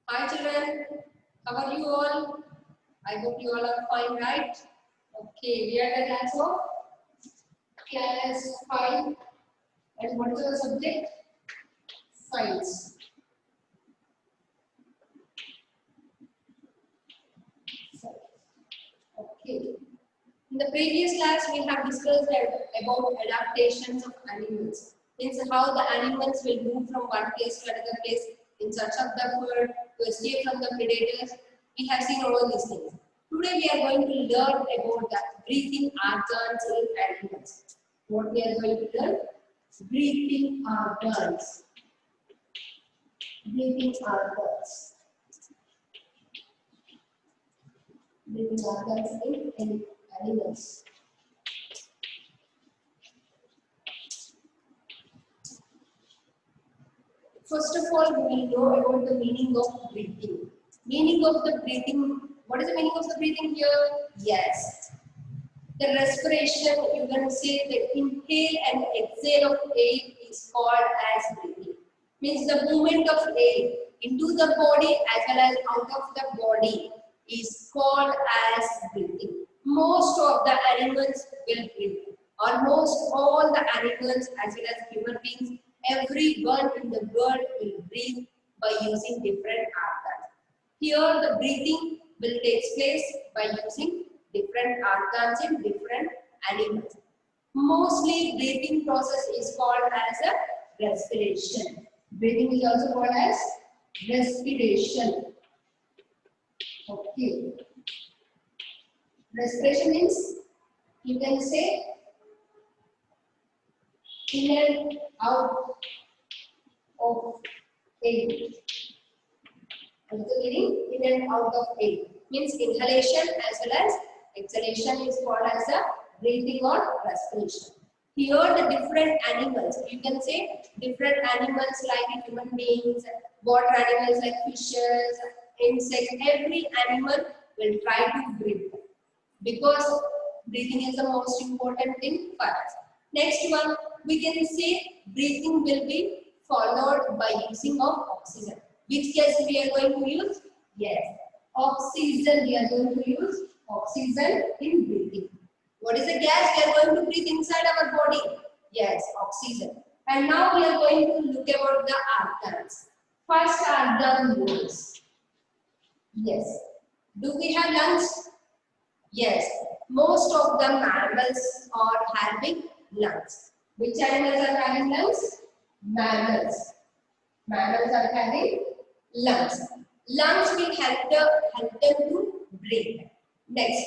Hi children, how are you all? I hope you all are fine, right? Okay, we are the class of class 5. And what is our subject? Science. Okay. In the previous class, we have discussed about adaptations of animals. Means how the animals will move from one place to another place in search of the food, to escape from the predators. We have seen all these things. Today we are going to learn about the breathing organs in animals. What we are going to learn? Breathing organs. Breathing organs. Breathing organs in animals. First of all, we will know about the meaning of breathing. Meaning of the breathing. What is the meaning of the breathing here? Yes. The respiration, you can say the inhale and exhale of air is called as breathing. Means the movement of air into the body as well as out of the body is called as breathing. Most of the animals will breathe. Almost all the animals as well as human beings, everyone in the world will breathe by using different organs. Here the breathing will take place by using different organs in different animals. Mostly breathing process is called as a respiration. Breathing is also called as respiration. Okay. Respiration means you can say in and out of air. Also meaning in and out of air. Means inhalation as well as exhalation is called as a breathing or respiration. Here the different animals, you can say different animals like human beings, water animals like fishes, insects, every animal will try to breathe. Because breathing is the most important thing for us. Next one, we can say breathing will be followed by using of oxygen. Which gas we are going to use? Yes, oxygen. We are going to use oxygen in breathing. What is the gas we are going to breathe inside our body? Yes, oxygen. And now we are going to look about the organs. First organ, lungs. Yes. Do we have lungs? Yes, most of the mammals are having lungs. Which animals are having lungs? Mammals. Mammals are having lungs. Lungs will help them to breathe. Next,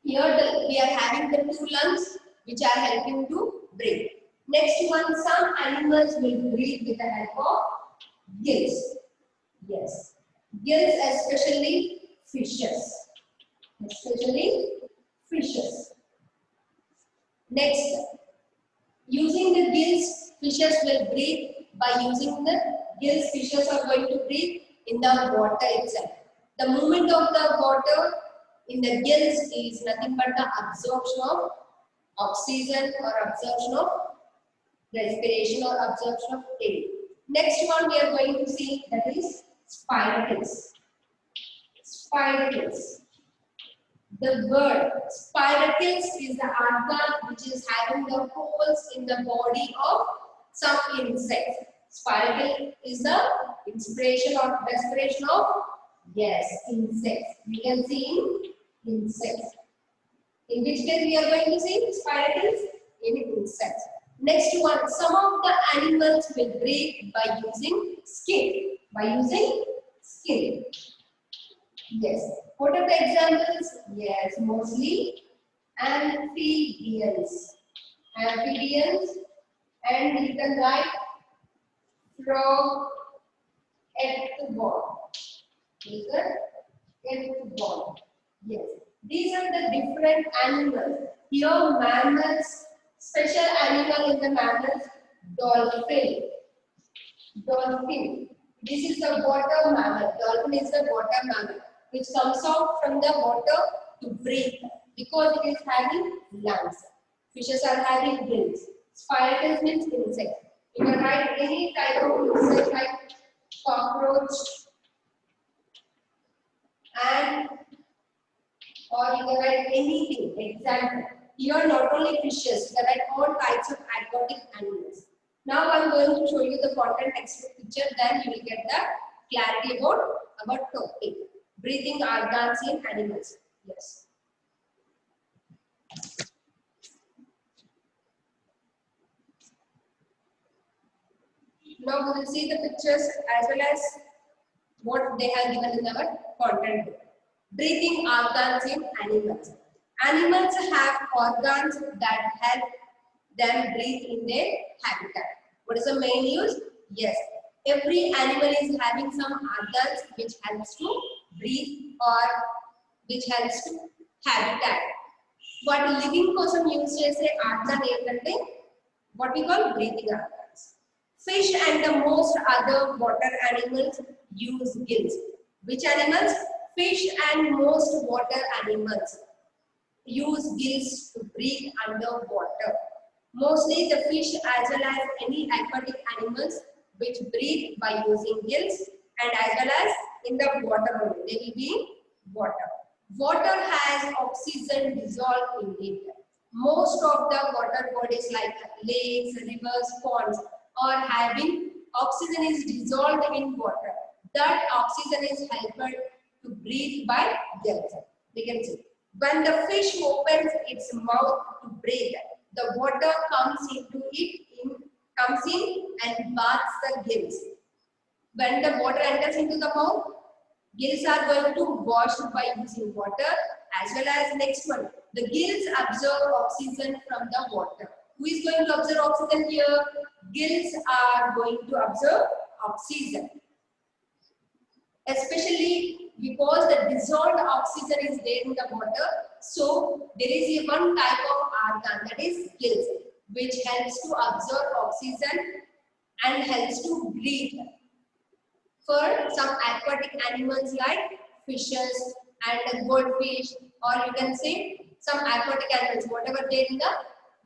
here we are having the two lungs which are helping to breathe. Next one, some animals will breathe with the help of gills. Yes, gills, especially fishes. Especially fishes. Next, using the gills, fishes will breathe. By using the gills, fishes are going to breathe in the water itself. The movement of the water in the gills is nothing but the absorption of oxygen or absorption of respiration or absorption of air. Next one we are going to see, that is spiracles. Spiracles. The word spiracles is the organ which is having the holes in the body of some insects. Spiracle is the inspiration or respiration of, yes, insects. We can see in insects. In which case we are going to see spiracles? In insects. Next one, some of the animals will breathe by using skin. By using skin. Yes. What are the examples? Yes, mostly amphibians. Amphibians, and you can write frog, ectobon. These are ectobon. Yes. These are the different animals. Here mammals, special animal in the mammals, dolphin. Dolphin. This is the water mammal. Dolphin is the water mammal which comes out from the water to breathe because it is having lungs. Fishes are having gills. Spiracles means insect. You can write any type of insect like cockroach, or you can write anything. Example. Here not only fishes, you can write all types of aquatic animals. Now I am going to show you the content textbook picture, then you will get the clarity about topic. Breathing organs in animals. Yes. Now we will see the pictures as well as what they have given in our content book. Breathing organs in animals. Animals have organs that help them breathe in their habitat. What is the main use? Yes, every animal is having some organs which helps to breathe or which helps to habitat. What living కోసం use చేసే organ ఏంటంటే what we call breathing organs. Fish and the most other water animals use gills. Which animals? Fish and most water animals use gills to breathe underwater. Mostly the fish as well as any aquatic animals which breathe by using gills, and as well as in the water only. They will be water. Water has oxygen dissolved in it. Most of the water bodies like lakes, rivers, ponds are having oxygen is dissolved in water. That oxygen is helped to breathe by gills. We can see when the fish opens its mouth to breathe, the water comes into it, comes in and baths the gills. When the water enters into the mouth, gills are going to wash by using water, as well as next one, the gills absorb oxygen from the water. Who is going to absorb oxygen here? Gills are going to absorb oxygen. Especially because the dissolved oxygen is there in the water, so there is a one type of organ, that is gills, which helps to absorb oxygen and helps to breathe. For some aquatic animals like fishes and goldfish, or you can say some aquatic animals, whatever they in the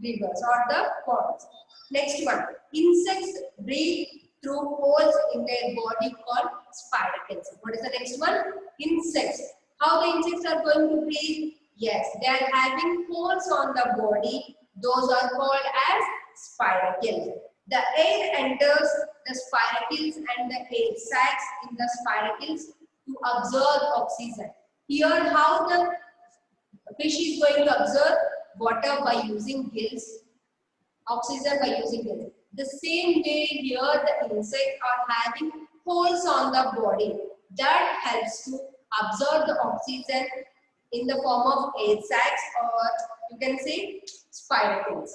rivers or the ponds. Next one, insects breathe through holes in their body called spiracles. What is the next one? Insects. How the insects are going to breathe? Yes, they are having holes on the body. Those are called as spiracles. The air enters the spiracles and the air sacs in the spiracles to absorb oxygen. Here, how the fish is going to absorb water by using gills, oxygen by using gills. The same way here, the insects are having holes on the body that helps to absorb the oxygen in the form of air sacs, or you can say spiracles.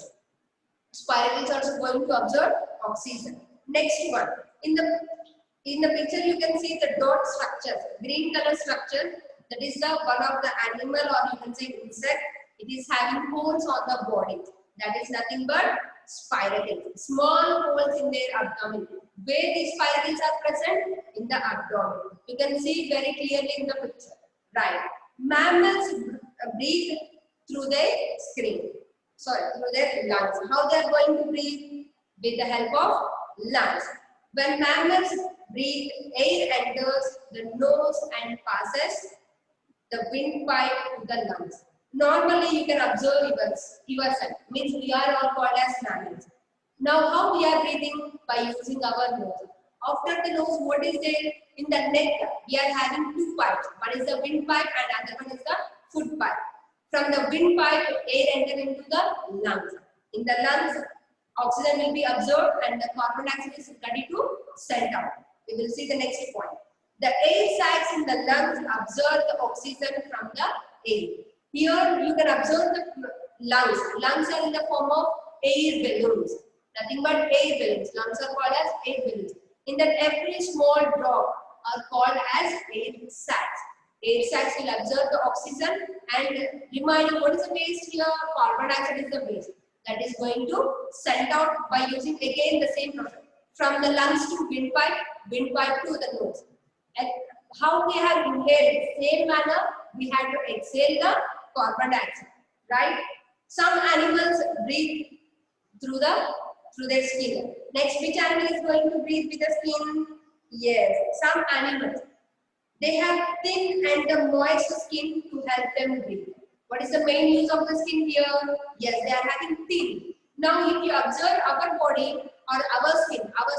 Spiracles are going to absorb oxygen. Next one, in the picture you can see the dot structure, green color structure. That is the one of the animal, or you can say insect. It is having holes on the body. That is nothing but spiracles. Small holes in their abdomen. Where these spiracles are present? In the abdomen. You can see very clearly in the picture. Right. Mammals breathe through their through their lungs. How they are going to breathe? With the help of lungs. When mammals breathe, air enters the nose and passes the windpipe to the lungs. Normally you can observe yourself, means we are all called as mammals. Now how we are breathing? By using our nose. After the nose, what is there? In the neck, we are having two pipes. One is the windpipe and other one is the foot pipe. From the windpipe, air enter into the lungs. In the lungs, oxygen will be absorbed and the carbon dioxide is ready to send out. We will see the next point. The air sacs in the lungs absorb the oxygen from the air. Here you can observe the lungs. Lungs are in the form of air balloons. Nothing but air balloons. Lungs are called as air balloons. In that every small drop are called as air sacs. Air sacs will absorb the oxygen and remind you what is the waste here? Carbon dioxide is the waste. That is going to send out by using again the same process. From the lungs to windpipe to the nose. And how we have inhaled, same manner we have to exhale the carbon dioxide, right? Some animals breathe through their skin. Next, which animal is going to breathe with the skin? Yes, some animals. They have thin and the moist skin to help them breathe. What is the main use of the skin here? Yes, they are having thin. Now, if you observe our body or our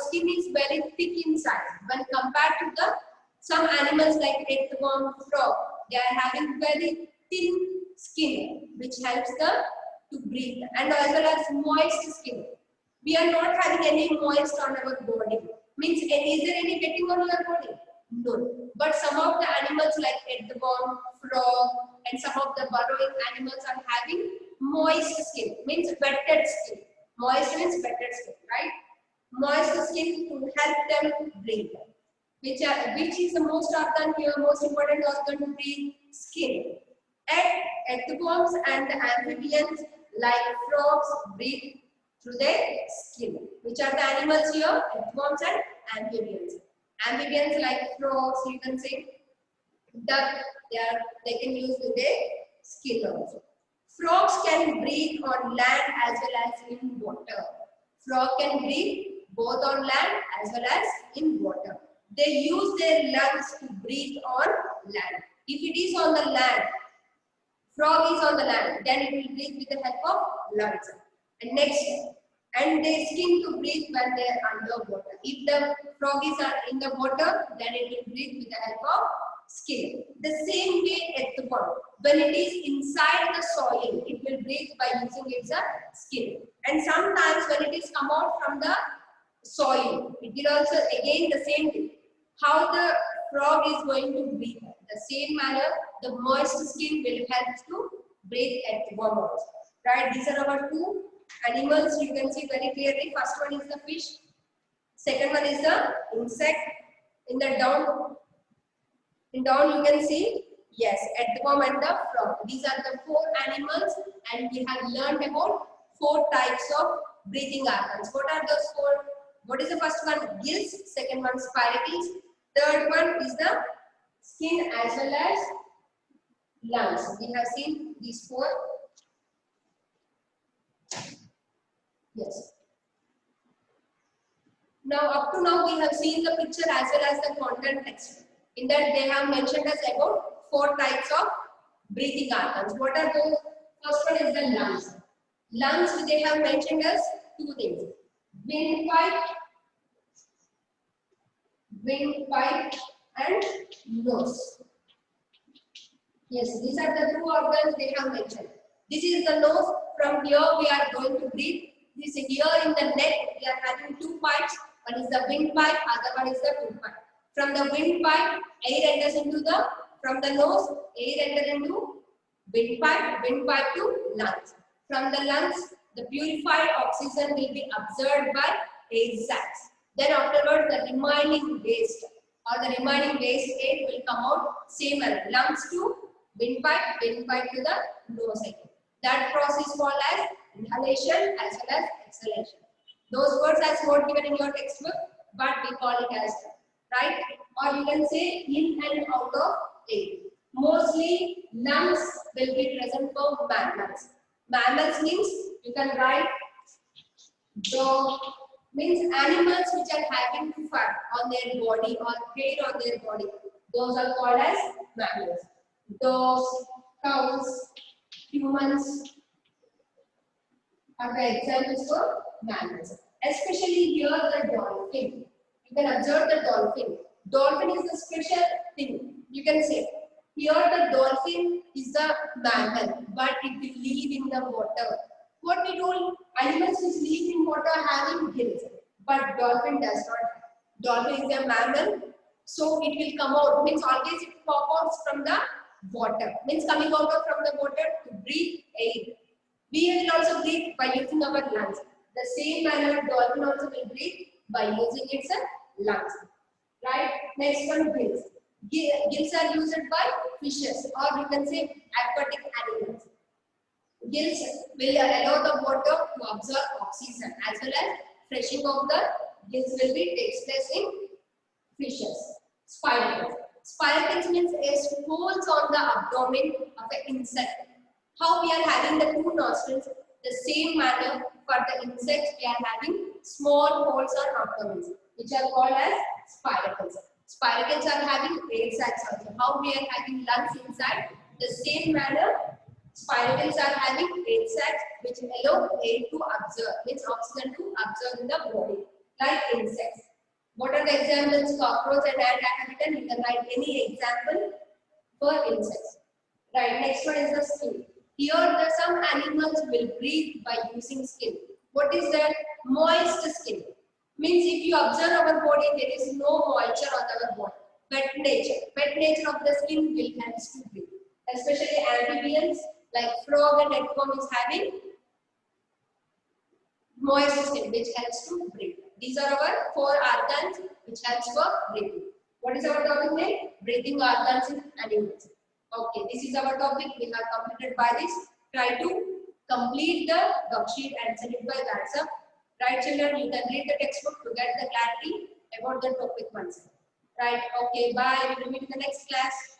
skin is very thick inside when compared to the some animals like earthworm, frog. They are having very thin skin, which helps them to breathe, and as well as moist skin. We are not having any moist on our body. Means, is there any wetting on your body? No. But some of the animals like earthworm, frog, and some of the burrowing animals are having moist skin. Means wetted skin. Moist means wetted skin, right? Moist skin to help them breathe. Which is the most organ here? Most important organ to breathe? Skin. Earthworms and amphibians like frogs breathe through their skin. Which are the animals here? Earthworms and amphibians. Amphibians like frogs, you can say duck, they can use their skin also. Frogs can breathe on land as well as in water. Frog can breathe both on land as well as in water. They use their lungs to breathe on land. If it is on the land, frog is on the land, then it will breathe with the help of lungs. And next, and their skin to breathe when they are underwater. If the frog is in the water, then it will breathe with the help of skin. The same way earthworm, when it is inside the soil, it will breathe by using its skin. And sometimes when it is come out from the soil, it will also again the same thing. How the frog is going to breathe. The same manner, the moist skin will help to breathe earthworm also. Right? These are our two animals. You can see very clearly. First one is the fish. Second one is the insect. In down you can see, yes, earthworm and the frog. These are the four animals, and we have learned about four types of breathing organs. What are those four? What is the first one? Gills. Second one, spiracles. Third one is the skin as well as lungs. We have seen these four. Yes. Now, up to now, we have seen the picture as well as the content text. In that, they have mentioned us about four types of breathing organs. What are those? First one is the lungs. Lungs, they have mentioned us two things: windpipe, and nose. Yes, these are the two organs they have mentioned. This is the nose. From here, we are going to breathe. This here in the neck, we are having two pipes. One is the windpipe, other one is the windpipe. From the windpipe, air enters into from the nose, air enters into windpipe to lungs. From the lungs, the purified oxygen will be absorbed by air sacs. Then afterwards, the remaining waste air will come out same as lungs to windpipe to the nose again. That process is called as inhalation as well as exhalation. Those words are not given in your textbook, but we call it as, right? Or you can say in and out of air. Mostly lungs will be present for mammals. Mammals means you can write dog, means animals which are having fur on their body or hair on their body. Those are called as mammals. Dogs, cows, humans are the examples for mammals. Especially here the dolphin. You can observe the dolphin. Dolphin is a special thing. You can say here the dolphin is a mammal, but it will live in the water. What we told, animals which live in water having gills, but dolphin does not. Dolphin is a mammal, so it will come out. Means always it pop out from the water. Means coming out from the water to breathe air. We will also breathe by using our lungs. The same manner dolphin also will breathe by using its lungs. Right? Next one, gills. Gills are used by fishes, or you can say aquatic animals. Gills will allow the water to absorb oxygen, as well as freshening of the gills will be takes place in fishes. Spiracles. Spiracles means holes on the abdomen of an insect. How we are having the two nostrils, the same manner for the insects we are having small holes on abdomens, which are called as spiracles. Spiracles are having 8 sacs also. How we are having lungs inside? The same manner, spiracles are having 8 sacs which allow air to absorb, means oxygen to absorb in the body, like insects. What are the examples? Cockroach and ant I have written. You can write any example for insects. Right, next one is the skin. Here some animals will breathe by using skin. What is that? Moist skin. Means if you observe our body, there is no moisture on our body. Wet nature. Wet nature of the skin will help us to breathe. Especially amphibians like frog and earthworm is having moist skin which helps to breathe. These are our 4 organs which helps for breathing. What is our topic name? Breathing organs in animals. Okay, this is our topic. We have completed by this. Try to complete the worksheet and send it by WhatsApp. Right, children, you can read the textbook to get the clarity about the topic once. Right, okay, bye. We will meet in the next class.